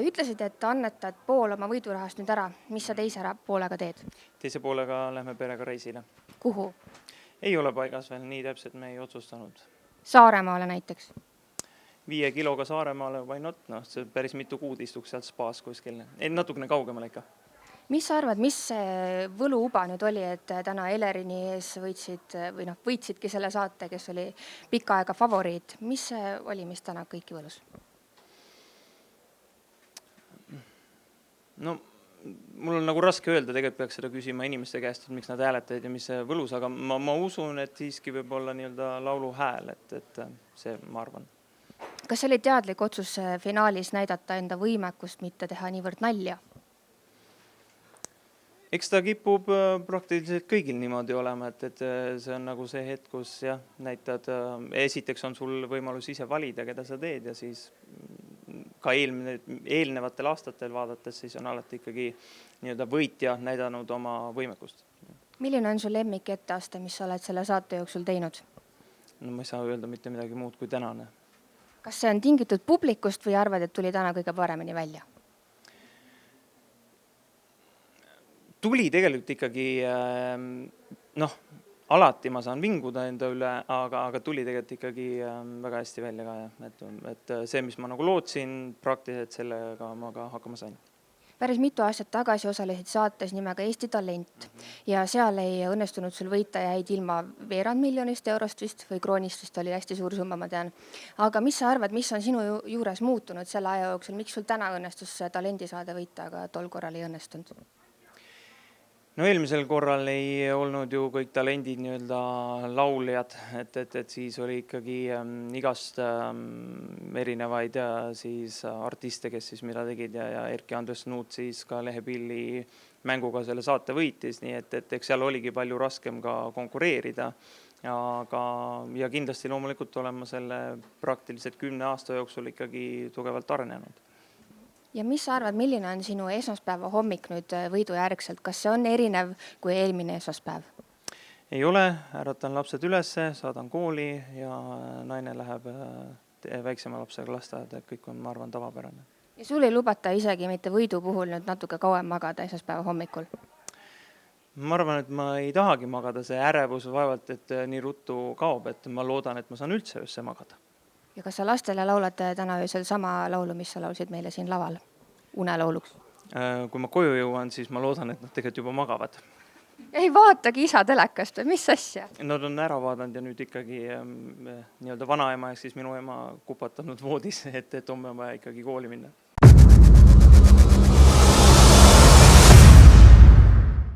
Ütlesid, et annetad pool oma võidurahast nüüd ära. Mis sa teise poolega teed? Teise poolega lähme perega reisile. Kuhu? Ei ole paigas veel, nii täpselt me ei otsustanud. Saaremaale näiteks? 5 kiloga Saaremaale või not, see päris mitu kuud istuks sealt spaas kuskil. Natukene kaugemale ikka. Mis sa arvad, mis see võluuba nüüd oli, et täna Elerini ees võitsidki selle saate, kes oli pikka aega favoriit? Mis see oli, mis täna kõiki võlus? No, mul on nagu raske öelda, tegelikult peaks seda küsima inimeste käest, et miks nad hääletasid ja mis see võlus, aga ma usun, et siiski võib olla nii-öelda laulu hääl, et see ma arvan. Kas see oli teadlik otsus finaalis näidata enda võimekust, mitte teha niivõrd nalja? Eks ta kipub praktiliselt kõigil niimoodi olema, et see on nagu see hetk, kus jah, näitad, esiteks on sul võimalus ise valida, keda sa teed ja siis ka eelnevatel aastatel vaadates siis on alati ikkagi nii-öelda võitja näidanud oma võimekust. Milline on sul lemmik etteaste, mis sa oled selle saate jooksul teinud? No ma ei saa öelda mitte midagi muud kui tänane. Kas see on tingitud publikust või arvad, et tuli täna kõige paremini välja? Tuli tegelikult ikkagi, alati ma saan vinguda enda üle, aga tuli tegelikult ikkagi väga hästi välja ka. Et see, mis ma nagu lootsin, praktiliselt sellega ma ka hakkama sain. Päris mitu aastat tagasi osalesid saates nimega Eesti Talent ja seal ei õnnestunud sul võita ja jäid ilma €1,2 miljonist vist või kroonist vist oli hästi suur summa, ma tean. Aga mis sa arvad, mis on sinu juures muutunud selle aja jooksul? Miks sul täna õnnestus talendisaade võita, aga tol korral ei õnnestunud? No eelmisel korral ei olnud ju kõik talendid nii-öelda lauljad, et siis oli ikkagi igast erinevaid siis artiste, kes siis mida tegid ja Erki Andres Nuut siis ka Lehepilli mänguga selle saate võitis, nii et eks seal oligi palju raskem ka konkureerida. Ja kindlasti loomulikult olema selle praktiliselt 10 aasta jooksul ikkagi tugevalt arenenud. Ja mis sa arvad, milline on sinu esmaspäeva hommik nüüd võidu järgselt? Kas see on erinev kui eelmine esmaspäev? Ei ole, äratan lapsed ülesse, saadan kooli ja naine läheb väiksema lapsega lasteaeda, et kõik on, ma arvan, tavapärane. Ja sul ei lubata isegi mitte võidu puhul nüüd natuke kauem magada esmaspäeva hommikul? Ma arvan, et ma ei tahagi magada, see ärevus vaevalt, et nii ruttu kaob, et ma loodan, et ma saan üldse öösse magada. Ja kas sa lastele laulad täna öösel sama laulu, mis sa laulsid meile siin laval unelauluks? Kui ma koju jõuan, siis ma loodan, et nad tegelikult juba magavad. Ei vaatagi isa telekast või mis asja? Nad on ära vaadanud ja nüüd ikkagi nii-öelda vanaema ehk siis minu ema kupatanud voodis, et homme on vaja ikkagi kooli minna.